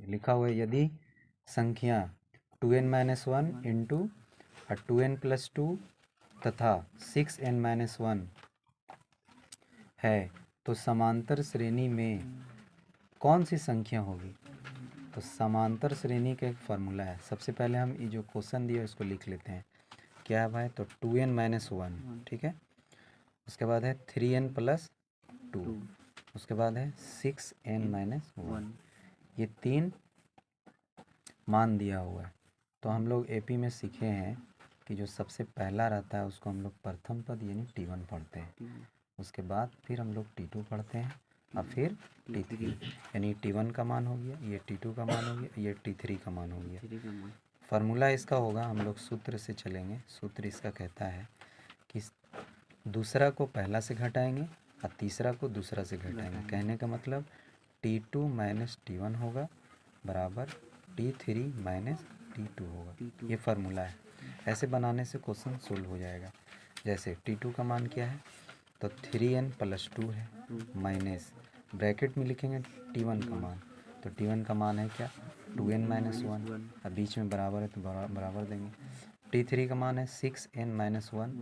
लिखा हुआ है यदि संख्या 2n-1 इंटू 2n+2 तथा 6n-1 है तो समांतर श्रेणी में कौन सी संख्या होगी। तो समांतर श्रेणी का एक फार्मूला है। सबसे पहले हम ये जो क्वेश्चन दिया है इसको लिख लेते हैं। क्या है भाई, तो 2n-1, ठीक है। उसके बाद है 3n+2, उसके बाद है 6n-1। ये 3 मान दिया हुआ है। तो हम लोग एपी में सीखे हैं कि जो सबसे पहला रहता है उसको हम लोग प्रथम पद यानी T1 पढ़ते हैं। उसके बाद फिर हम लोग T2 पढ़ते हैं और फिर T3, यानी T1 का मान हो गया, ये T2 का मान हो गया, ये T3 का मान हो गया। फार्मूला इसका होगा, हम लोग सूत्र से चलेंगे। सूत्र इसका कहता है कि दूसरा को पहला से घटाएंगे और तीसरा को दूसरा से घटाएंगे। कहने का मतलब T2 - T1 होगा बराबर T3 - T2 होगा। ये फार्मूला है। ऐसे बनाने से क्वेश्चन सोल्व हो जाएगा। जैसे T2 का मान क्या है, तो 3n+2 है, माइनस ब्रैकेट में लिखेंगे T1 का मान। तो T1 का मान है क्या, 2n-1, अब बीच में बराबर है तो बराबर देंगे। T3 का मान है 6n-1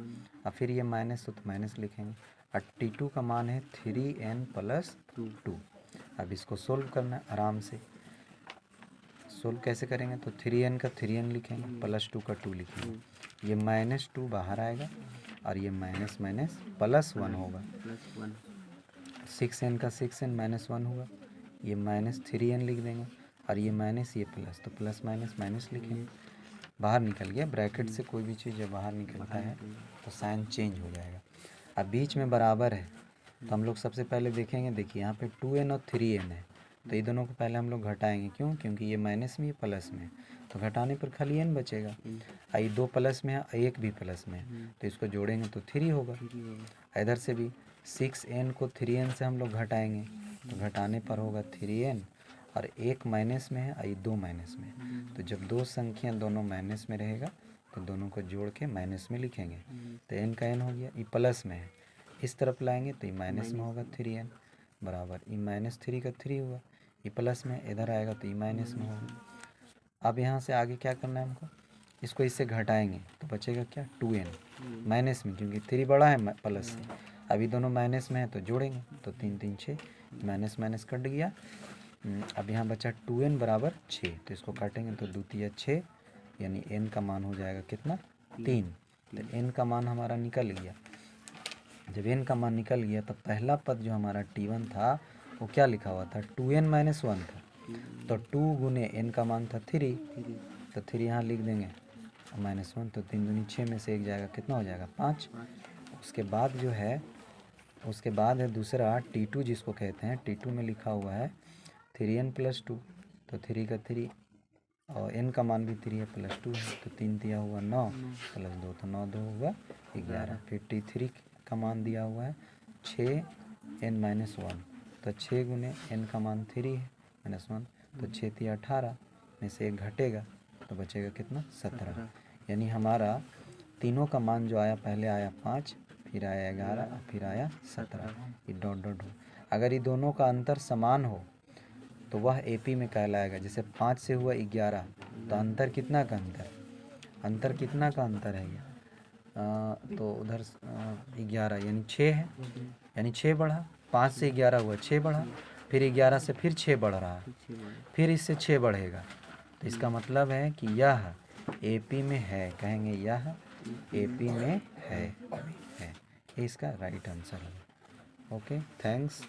और फिर ये माइनस तो माइनस लिखेंगे। और T2 का मान है 3n+2। अब इसको सोल्व करना है आराम से। सोल्व कैसे करेंगे, तो 3n का 3n लिखेंगे, +2 का 2 लिखेंगे। ये -2 बाहर आएगा और ये माइनस माइनस +1 होगा। 6n का 6n-1 होगा, ये -3n लिख देंगे और ये माइनस ये प्लस, तो प्लस माइनस माइनस लिखेंगे। बाहर निकल गया, ब्रैकेट से कोई भी चीज़ जब बाहर निकलता है तो साइन चेंज हो जाएगा। अब बीच में बराबर है तो हम लोग सबसे पहले देखेंगे, देखिए यहाँ पे 2n और 3n है, तो ये दोनों को पहले हम लोग घटाएंगे। क्यों, क्योंकि ये माइनस में ये प्लस में, तो घटाने पर खाली n बचेगा। आई 2 प्लस में है, 1 भी प्लस में है, तो इसको जोड़ेंगे तो 3 होगा। इधर से भी 6n को 3n से हम लोग घटाएंगे, तो घटाने पर होगा 3n और 1 माइनस में है, आई 2 माइनस में। तो जब दो संख्या दोनों माइनस में रहेगा तो दोनों को जोड़ के माइनस में लिखेंगे। तो n का n हो गया, ये प्लस में है, इस तरफ लाएंगे तो ये माइनस में होगा 3n बराबर ये -3 का 3 हुआ। ये प्लस में इधर आएगा तो ये माइनस में होगा। अब यहाँ से आगे क्या करना है हमको, इसको इससे घटाएंगे तो बचेगा क्या, 2n माइनस में, क्योंकि 3 बड़ा है प्लस से। अभी दोनों माइनस में है तो जोड़ेंगे तो 3 3 6, माइनस माइनस कट गया। अब यहाँ बचा 2n बराबर 6, तो इसको काटेंगे तो 2 तिया 6, यानी n का मान हो जाएगा कितना, 3। तो n का मान हमारा निकल गया। जब n का मान निकल गया तो पहला पद जो हमारा T1 था वो क्या लिखा हुआ था, 2n-1 था, तो 2 गुने n का मान था 3, तो 3 यहाँ लिख देंगे -1, तो 3 दूनी 6 में से 1 जाएगा, कितना हो जाएगा 5। उसके बाद जो है, उसके बाद है दूसरा T2 जिसको कहते हैं। T2 में लिखा हुआ है 3n+2, तो 3 का 3 और n का मान भी 3 है, +2 है, तो 3 दिया हुआ 9 +2, तो 9 2 हुआ 11। फिर T3 का मान दिया हुआ है 6n-1, तो 6 गुने n का मान 3 है -1, तो 6 तिया 18 में से 1 घटेगा तो बचेगा कितना, 17। यानी हमारा तीनों का मान जो आया, पहले आया 5, फिर आया 11 और फिर आया 17। ये डॉट डॉट हो, अगर ये दोनों का अंतर समान हो तो वह एपी में कहलाएगा। जैसे 5 से हुआ 11, तो अंतर कितना का अंतर, अंतर कितना का अंतर है ये, तो उधर 11 यानी 6 है, यानी 6 बढ़ा, 5 से 11 हुआ 6 बढ़ा, फिर 11 से फिर 6 बढ़ रहा है, फिर इससे 6 बढ़ेगा। तो इसका मतलब है कि यह एपी में है, कहेंगे यह एपी में है, ये इसका राइट आंसर है। Okay, thanks.